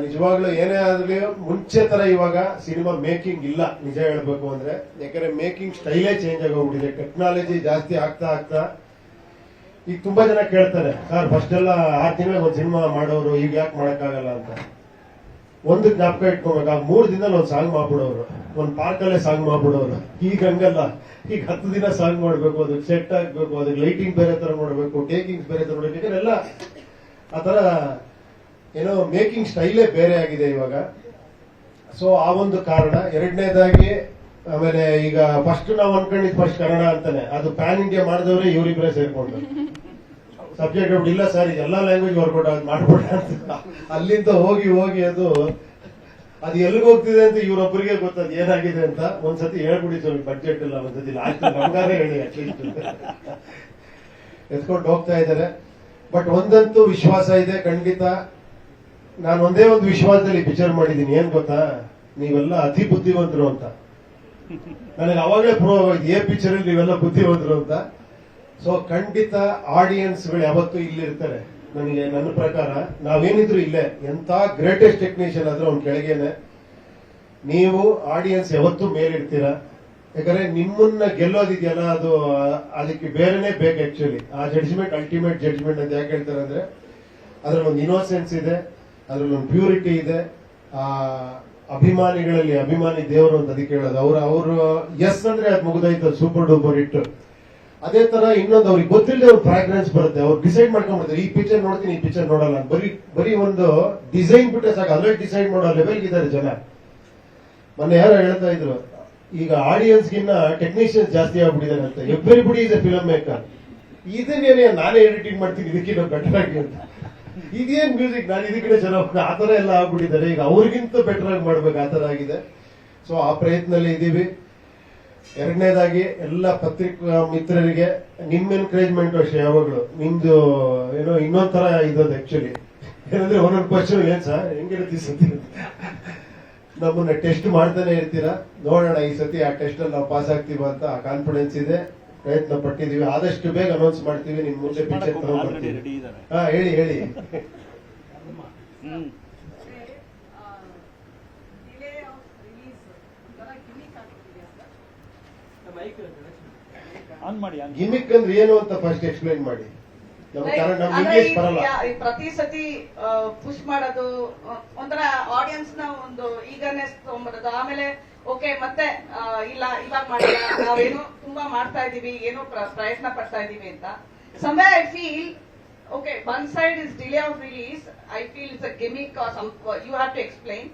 ನಿಜವಾಗ್ಲೂ ಏನೇ ಆಗಲಿ ಮುಂಚೆ ತರ ಇವಾಗ ಸಿನಿಮಾ ಮೇಕಿಂಗ್ ಇಲ್ಲ ನಿಜ ಹೇಳ್ಬೇಕು ಅಂದ್ರೆ. ಯಾಕಂದ್ರೆ ಮೇಕಿಂಗ್ ಸ್ಟೈಲೇ ಚೇಂಜ್ ಆಗೋಗ್ಬಿಟ್ಟಿದೆ. ಟೆಕ್ನಾಲಜಿ ಜಾಸ್ತಿ ಆಗ್ತಾ ಆಗ್ತಾ ಈಗ ತುಂಬಾ ಜನ ಕೇಳ್ತಾರೆ, ಸರ್ ಫಸ್ಟ್ ಎಲ್ಲ 6 ತಿಂಗಳಿಗೆ ಒಂದು ಸಿನಿಮಾ ಮಾಡೋರು ಈಗ ಯಾಕೆ ಮಾಡಕ್ಕಾಗಲ್ಲ ಅಂತ. ಒಂದು ಜ್ಞಾಪಕ ಇಟ್ಕೋಬೇಕು, 3 ದಿನದಲ್ಲಿ ಒಂದು ಸಾಂಗ್ ಮಾಡ್ಬಿಡೋರು, ಒಂದು ಪಾರ್ಕಲ್ಲೇ ಸಾಂಗ್ ಮಾಡ್ಬಿಡೋರು. ಈಗ ಹಂಗಲ್ಲ, ಈಗ 10 ದಿನ ಸಾಂಗ್ ಮಾಡ್ಬೇಕು, ಅದಕ್ಕೆ ಸೆಟ್ ಆಗ್ಬೇಕು, ಅದಕ್ಕೆ ಲೈಟಿಂಗ್ ಬೇರೆ ತರ ಮಾಡಬೇಕು, ಟೇಕಿಂಗ್ಸ್ ಬೇರೆ ತರ ಮಾಡಬೇಕು. ಎಲ್ಲ ಆತರ ಏನೋ ಮೇಕಿಂಗ್ ಸ್ಟೈಲೇ ಬೇರೆ ಆಗಿದೆ ಇವಾಗ. ಸೊ ಆ ಒಂದು ಕಾರಣ. ಎರಡನೇದಾಗಿ ಆಮೇಲೆ ಈಗ ಫಸ್ಟ್ ನಾವು ಅನ್ಕೊಂಡಿದ್ ಫಸ್ಟ್ ಕನ್ನಡ ಅಂತಾನೆ, ಅದು ಪ್ಯಾನ್ ಇಂಡಿಯಾ ಮಾಡಿದವ್ರೆ ಇವರಿಬ್ಬರೇ ಸೇರ್ಕೊಂಡು ಸಬ್ಜೆಕ್ಟ್ ಇಲ್ಲ ಸರ್ ಇದೆಲ್ಲಾ ಲ್ಯಾಂಗ್ವೇಜ್ ವರ್ಕೌಟ್ ಆಗಿ ಮಾಡ್ಕೊಡ ಅಂತ ಅಲ್ಲಿಂದ ಹೋಗಿ ಹೋಗಿ ಅದು ಎಲ್ಲಿಗೆ ಹೋಗ್ತಿದೆ ಅಂತ ಇವ್ರೊಬ್ಬರಿಗೆ ಗೊತ್ತದ ಏನಾಗಿದೆ ಅಂತ. ಒಂದ್ಸತಿ ಹೇಳ್ಬಿಡಿ ಸ್ವಾಮಿ, ಬಡ್ಜೆಟ್ ಇಲ್ಲ ಒಂದ್ಸತಿ ಲಾಸ್ಟ್ ನಮ್ಗಾರೇ ಹೇಳಿ ಅಟ್ಲೀಸ್ಟ್ ಎತ್ಕೊಂಡು ಹೋಗ್ತಾ ಇದ್ದಾರೆ. ಬಟ್ ಒಂದಂತೂ ವಿಶ್ವಾಸ ಇದೆ ಖಂಡಿತ. ನಾನು ಒಂದೇ ಒಂದು ವಿಶ್ವಾಸದಲ್ಲಿ ಪಿಕ್ಚರ್ ಮಾಡಿದ್ದೀನಿ, ಏನ್ ಗೊತ್ತಾ, ನೀವೆಲ್ಲ ಅತಿ ಬುದ್ಧಿವಂತರು ಅಂತ. ನನಗೆ ಅವಾಗಲೇ ಪ್ರೂವ್ ಆಗೋಯ್ತು ಏ ಪಿಕ್ಚರ್ ಅಲ್ಲಿ ನೀವೆಲ್ಲ ಬುದ್ಧಿವಂತರು ಅಂತ. ಸೊ ಖಂಡಿತ ಆಡಿಯನ್ಸ್ಗಳು ಯಾವತ್ತೂ ಇಲ್ಲಿರ್ತಾರೆ. ನನಗೆ ನನ್ನ ಪ್ರಕಾರ ನಾವೇನಿದ್ರು ಇಲ್ಲೇ, ಎಂತ ಗ್ರೇಟೆಸ್ಟ್ ಟೆಕ್ನಿಷಿಯನ್ ಆದ್ರೂ ಅವ್ನ ಕೆಳಗೇನೆ. ನೀವು ಆಡಿಯನ್ಸ್ ಯಾವತ್ತೂ ಮೇಲಿರ್ತೀರಾ. ಯಾಕಂದ್ರೆ ನಿಮ್ಮನ್ನ ಗೆಲ್ಲೋದಿದೆಯಲ್ಲ, ಅದಕ್ಕೆ ಬೇರೆನೆ ಬೇಕು ಆಕ್ಚುಲಿ. ಆ ಜಡ್ಜ್ಮೆಂಟ್ ಅಲ್ಟಿಮೇಟ್ ಜಡ್ಜ್ಮೆಂಟ್ ಅಂತ ಯಾಕೆ ಹೇಳ್ತಾರೆ ಅಂದ್ರೆ, ಅದ್ರಲ್ಲಿ ಒಂದು ಇನ್ನೋಸೆನ್ಸ್ ಇದೆ, ಅದ್ರಲ್ಲಿ ಒಂದು ಪ್ಯೂರಿಟಿ ಇದೆ. ಆ ಅಭಿಮಾನಿಗಳಲ್ಲಿ ಅಭಿಮಾನಿ ದೇವರು ಅಂತ ಅದಕ್ಕೆ ಹೇಳೋದು. ಅವರು ಎಸ್ ಅಂದ್ರೆ ಅದು ಮುಗಿದೈತೆ, ಸೂಪರ್ ಡೂಪರ್ ಇಟ್ಟು. ಅದೇ ತರ ಇನ್ನೊಂದು ಅವ್ರಿಗೆ ಗೊತ್ತಿಲ್ಲದೆ ಅವ್ರ ಫ್ರಾಗ್ರೆನ್ಸ್ ಬರುತ್ತೆ. ಅವ್ರು ಡಿಸೈಡ್ ಮಾಡ್ಕೊಂಡ್ಬಿಡ್ತಾರೆ, ಈ ಪಿಕ್ಚರ್ ನೋಡ್ತೀನಿ ಈ ಪಿಕ್ಚರ್ ನೋಡಲ್ಲ. ಬರೀ ಒಂದು ಡಿಸೈನ್ ಬಿಟ್ಟರೆ ಸಾಕು, ಅಲ್ಲೇ ಡಿಸೈಡ್ ಮಾಡೋ ಲೆವೆಲ್ಗೆ ಇದ್ದಾರೆ ಜನ. ಮೊನ್ನೆ ಯಾರೋ ಹೇಳ್ತಾ ಇದ್ರು, ಈಗ ಆಡಿಯನ್ಸ್ ಗಿನ್ನ ಟೆಕ್ನಿಷಿಯನ್ಸ್ ಜಾಸ್ತಿ ಆಗ್ಬಿಟ್ಟಿದ್ದಾರೆ ಅಂತ. Everybody is a film maker. ಇದನ್ನೇನೆ ನಾನೇ ಎಡಿಟಿಂಗ್ ಮಾಡ್ತೀನಿ ಇದಕ್ಕಿಂತ ಬೆಟರ್ ಆಗಿ ಅಂತ. ಇದೇನ್ ಮ್ಯೂಸಿಕ್, ನಾನು ಇದಕ್ಕಿಂತ ಚೆನ್ನಾಗಿ ಆತರ ಎಲ್ಲ ಆಗ್ಬಿಟ್ಟಿದ್ದಾರೆ. ಈಗ ಅವ್ರಿಗಿಂತ ಬೆಟರ್ ಆಗಿ ಮಾಡ್ಬೇಕು, ಆತರ ಆಗಿದೆ. ಸೊ ಆ ಪ್ರಯತ್ನದಲ್ಲಿ ಇದ್ದೀವಿ. ಎರಡನೇದಾಗಿ ಎಲ್ಲ ಪತ್ರಿಕಾ ಮಿತ್ರರಿಗೆ ನಿಮ್ಮ ಎನ್ಕರೇಜ್ಮೆಂಟ್ ಅಷ್ಟೇ ಯಾವಾಗಲೂ. ನಿಮ್ದು ಏನೋ ಇನ್ನೊಂಥರ ಇದ್ದದ್ದು ಆಕ್ಚುಲಿ. ಏನಂದ್ರೆ ಒಂದೊಂದು ಕ್ವಶನ್ ಏನ್ ಸರ್ ಹೆಂಗಿರುತ್ತೆ ಈ ಸತಿ, ನಮ್ಮನ್ನ ಟೆಸ್ಟ್ ಮಾಡ್ತಾನೆ ಇರ್ತೀರಾ. ನೋಡೋಣ ಈ ಸತಿ ಆ ಟೆಸ್ಟ್ ಅಲ್ಲಿ ನಾವು ಪಾಸ್ ಆಗ್ತೀವ ಅಂತ ಆ ಕಾನ್ಫಿಡೆನ್ಸ್ ಇದೆ. ಪ್ರಯತ್ನ ಪಟ್ಟಿದೀವಿ, ಆದಷ್ಟು ಬೇಗ ಅನೌನ್ಸ್ ಮಾಡ್ತೀವಿ. ನಿಮ್ ಮುಂದೆ ಪಿಕ್ಚರ್ ತಗೊಂಡ್ಬರ್ತೀವಿ. ಹಾ ಹೇಳಿ ಹೇಳಿ. ಗಿಮಿಕ್ ಅಂದ್ರೆ ಏನು ಅಂತ ಫಸ್ಟ್ ಎಕ್ಸ್ಪ್ಲೈನ್ ಮಾಡಿ. ಪ್ರತಿ ಸತಿ ಪುಷ್ ಮಾಡೋದು, ಒಂಥರ ಆಡಿಯನ್ಸ್ ನ ಒಂದು ಈಗರ್ನೆಸ್ ತಗೊಂಡ್ಬರೋದು. ಆಮೇಲೆ ಓಕೆ ಮತ್ತೆ ಇಲ್ಲ ಇವಾಗ ಮಾಡಿಲ್ಲ, ನಾವೇನೋ ತುಂಬಾ ಮಾಡ್ತಾ ಇದೀವಿ, ಏನೋ ಪ್ರಯತ್ನ ಪಡ್ತಾ ಇದೀವಿ ಅಂತ. somewhere I feel okay, one side is delay of release. I feel it's a gimmick or some you have to explain.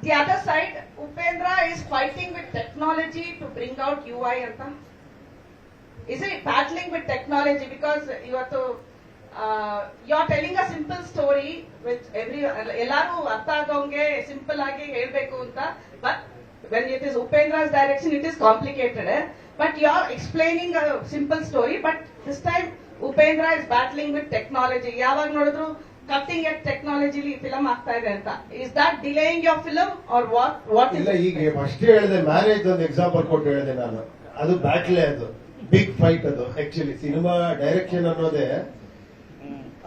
The other side, Upendra is fighting with technology to bring out UI anta. Is it battling with technology? Because you are telling a simple story which ellaru artha agonge simple agi helbeku anta, but when it is Upendra's direction it is complicated. But you are explaining a simple story, but this time Upendra is battling with technology. Yavag nodidru cutting edge technology li film ಆಗ್ತಾ ಇದೆ ಅಂತ. Is that delaying your film or what is? ಇಲ್ಲ, ಈಗ first ಹೇಳಿದೆ marriage ಒಂದು example ಕೊಟ್ಟು ಹೇಳಿದೆ ನಾನು. ಅದು ಬ್ಯಾಟ್ಲೆ, ಅದು ಬಿಗ್ ಫೈಟ್. ಅದು ಆಕ್ಚುಲಿ ಸಿನಿಮಾ ಡೈರೆಕ್ಷನ್ ಅನ್ನೋದೇ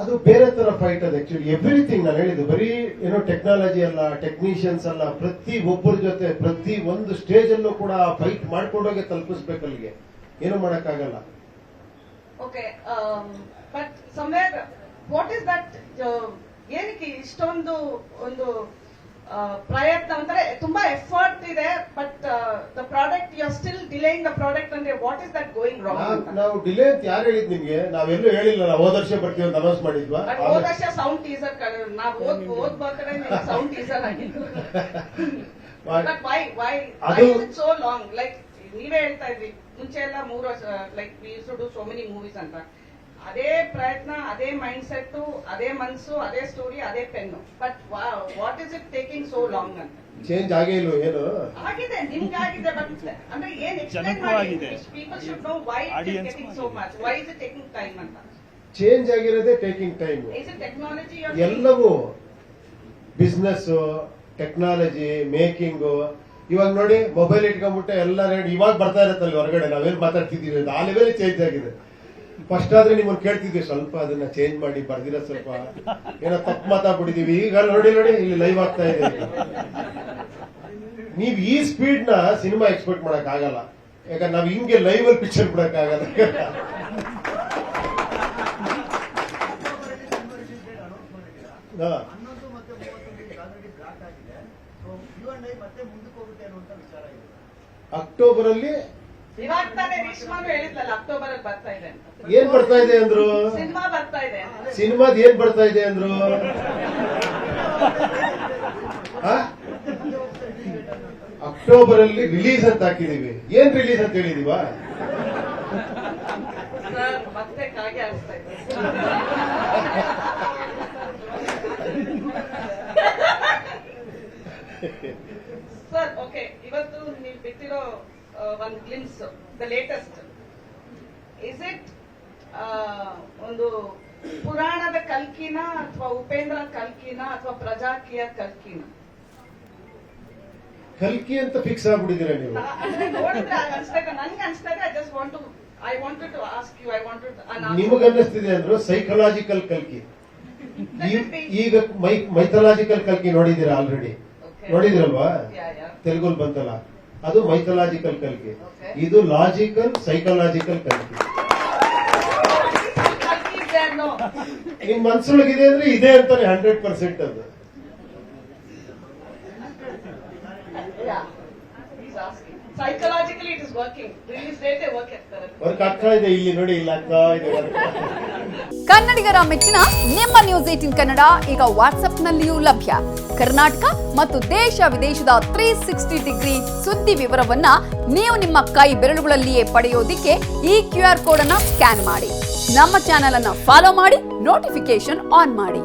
ಅದು ಬೇರೆ ತರ ಫೈಟ್. ಅದು ಆಕ್ಚುಲಿ ಎವ್ರಿಥಿಂಗ್ ನಾನು ಹೇಳಿದ್ದು ಬರೀ ಏನೋ ಟೆಕ್ನಾಲಜಿ ಅಲ್ಲ, ಟೆಕ್ನಿಷಿಯನ್ಸ್ ಅಲ್ಲ, ಪ್ರತಿ ಒಬ್ಬರ ಜೊತೆ ಪ್ರತಿ ಒಂದು ಸ್ಟೇಜ್ ಅಲ್ಲೂ ಕೂಡ ಫೈಟ್ ಮಾಡ್ಕೊಂಡೋಗಿ ತಲುಪಿಸ್ಬೇಕು. ಅಲ್ಲಿಗೆ ಏನು ಮಾಡಕ್ಕಾಗಲ್ಲ. Okay, but somewhere what is that, ಏನಕ್ಕೆ ಇಷ್ಟೊಂದು ಒಂದು ಪ್ರಯತ್ನ ಅಂದ್ರೆ ತುಂಬಾ ಎಫರ್ಟ್ ಇದೆ, but the product you are still delaying the product ಅಂದ್ರೆ what is that going wrong? ನಾವು ಡಿಲೇ ಅಂತ ಯಾರು ಹೇಳಿದ್ ನಿಮ್ಗೆ? ನಾವೆಲ್ಲೂ ಹೇಳಿಲ್ಲ. ನಾವು ಹೋದ ವರ್ಷ ಬರ್ತೀವಿ ಅಂತ ಅನೌನ್ಸ್ ಮಾಡಿದ್ವಾ? ಹೋದ ವರ್ಷ ಸೌಂಡ್ ಟೀಸರ್ ನಾವು ಓದ್ ಬರ್ತಾರೆ ಸೌಂಡ್ ಟೀಸರ್ ಆಗಿತ್ತು. But why is it so long? Like ನೀವೇ ಹೇಳ್ತಾ ಇದ್ರಿ ಮುಂಚೆ ಎಲ್ಲ 3 ವರ್ಷ, like we use to do so many movies ಅಂತ. ಅದೇ ಪ್ರಯತ್ನ, ಅದೇ ಮೈಂಡ್ ಸೆಟ್, ಅದೇ ಮನ್ಸು, ಅದೇ ಸ್ಟೋರಿ, ಅದೇ pen. But what is it taking so long ಅಂತ? ಚೇಂಜ್ ಆಗೇ ಇಲ್ಲ ಏನು? ಆಗಿದೆ, ನಿಮ್ಗೆ ಆಗಿದೆ, ಬಟ್ ಅಂದ್ರೆ ಏನ್ ಎಕ್ಸ್ಪ್ಲೈನ್ ಮಾಡಿ. People should know why it is getting so much, why is it taking time ಅಂತ. ಚೇಂಜ್ ಆಗಿರೋದೇ taking time. Is it technology? ಎಲ್ಲವೂ ಬಿಸ್ನೆಸ್, ಟೆಕ್ನಾಲಜಿ, ಮೇಕಿಂಗ್. ಇವಾಗ ನೋಡಿ, ಮೊಬೈಲ್ ಇಟ್ಕೊಂಡ್ಬಿಟ್ಟೆ ಎಲ್ಲ ರೆಡಿ. ಇವಾಗ ಬರ್ತಾ ಇರತ್ತಲ್ಲಿ ಹೊರಗಡೆ ನಾವೇನ್ ಮಾತಾಡ್ತಿದೀವಿ ಅಂತ, ಆ ಲೆವೆಲ್ ಚೇಂಜ್ ಆಗಿದೆ. ಫಸ್ಟ್ ಆದ್ರೆ ನಿಮ್ಮನ್ನು ಕೇಳ್ತಿದ್ವಿ ಸ್ವಲ್ಪ ಅದನ್ನ ಚೇಂಜ್ ಮಾಡಿ ಬರ್ದಿರೋ ಸ್ವಲ್ಪ ಏನೋ ತಪ್ಪು ಮಾತಾಡ್ಬಿಟ್ಟಿದೀವಿ. ಈಗ ನೋಡಿ ಇಲ್ಲಿ ಲೈವ್ ಆಗ್ತಾ ಇದೆ. ನೀವ್ ಈ ಸ್ಪೀಡ್ ನ ಸಿನಿಮಾ ಎಕ್ಸ್ಪೆಕ್ಟ್ ಮಾಡಕ್ ಆಗಲ್ಲ. ಯಾಕಂದ್ರೆ ನಾವ್ ಹಿಂಗೆ ಲೈವ್ ಅಲ್ಲಿ ಪಿಕ್ಚರ್ ಬಿಡಕ್ ಆಗಲ್ಲ. ಅಕ್ಟೋಬರ್ ಅಲ್ಲಿ ಇವಾಗ ತಾನೇ ವಿಶ್ವಾನು ಹೇಳಿದ್ಲಲ್ಲ ಅಕ್ಟೋಬರ್ ಅಲ್ಲಿ ಬರ್ತಾ ಇದೆ ಅಂತ. ಏನ್ ಬರ್ತಾ ಇದೆ ಅಂದ್ರು? ಸಿನಿಮಾ ಬರ್ತಾ ಇದೆ. ಸಿನಿಮಾದ ಏನ್ ಬರ್ತಾ ಇದೆ ಅಂದ್ರು? ಅಕ್ಟೋಬರ್ ಅಲ್ಲಿ ರಿಲೀಸ್ ಅಂತ ಹಾಕಿದೀವಿ. ಏನ್ ರಿಲೀಸ್ ಅಂತ ಹೇಳಿದೀವಾ? ಸರ್ ಮತ್ತೆ ಕಾಗೆ ಆಡಿಸ್ತಾ ಇದೆ. ಸರ್ ಓಕೆ, ಇವತ್ತು ನೀವು ಬಿಟ್ಟಿರೋ ಒಂದು glimpse the latest, is it ಒಂದು ಪುರಾಣದ ಕಲ್ಕಿನ ಅಥವಾ ಉಪೇಂದ್ರ ಕಲ್ಕಿನ ಅಥವಾ ಪ್ರಜಾಕಿಯ ಕಲ್ಕಿನ? ಕಲ್ಕಿ ಅಂತ ಫಿಕ್ಸ್ ಆಗ್ಬಿಟ್ಟಿದ್ದೀರಾ ನೀವು? ನೋಡಿದ್ರೆ ಅನ್ಸ್ದಾಗ, ನನ್ಗೆ ಅನ್ಸ್ದಾಗ I wanted to ask you, I wanted. ನಿಮಗ ಅನ್ನಿಸ್ತಿದೆ ಅಂದ್ರು ಸೈಕಲಾಜಿಕಲ್ ಕಲ್ಕಿ. ಈಗ ಮೈಥಲಾಜಿಕಲ್ ಕಲ್ಕಿ ನೋಡಿದೀರಾ? ಆಲ್ರೆಡಿ ನೋಡಿದಿರಲ್ವಾ? ತೆಲುಗು ಬಂತಲ್ಲ, ಅದು ಮೈಥಲಾಜಿಕಲ್ ಕಲ್ಕಿ. ಇದು ಲಾಜಿಕಲ್ ಸೈಕಲಾಜಿಕಲ್ ಕಲ್ಕಿ. ನಿಮ್ ಮನ್ಸೊಳಗಿದೆ ಅಂದ್ರೆ ಇದೆ ಅಂತಾನೆ 100% ಅದು. Psychologically it is working. Release date work ಆಗ್ತಾ ಇದೆ. ಇಲ್ಲಿ ನೋಡಿ, ಇಲ್ಲಿ ಆಗ್ತಾ ಇದೆ. ಕನ್ನಡಿಗರ ಮೆಚ್ಚಿನ ನಿಮ್ಮ ನ್ಯೂಸ್ 18 ಕನ್ನಡ ಈಗ ವಾಟ್ಸ್ಆಪ್ನಲ್ಲಿಯೂ ಲಭ್ಯ. ಕರ್ನಾಟಕ ಮತ್ತು ದೇಶ ವಿದೇಶದ 360 ಡಿಗ್ರಿ ಸುದ್ದಿ ವಿವರವನ್ನ ನೀವು ನಿಮ್ಮ ಕೈ ಬೆರಳುಗಳಲ್ಲಿಯೇ ಪಡೆಯೋದಿಕ್ಕೆ ಈ QR ಕೋಡ್ ಅನ್ನ ಸ್ಕ್ಯಾನ್ ಮಾಡಿ. ನಮ್ಮ ಚಾನೆಲ್ ಅನ್ನ ಫಾಲೋ ಮಾಡಿ, ನೋಟಿಫಿಕೇಶನ್ ಆನ್ ಮಾಡಿ.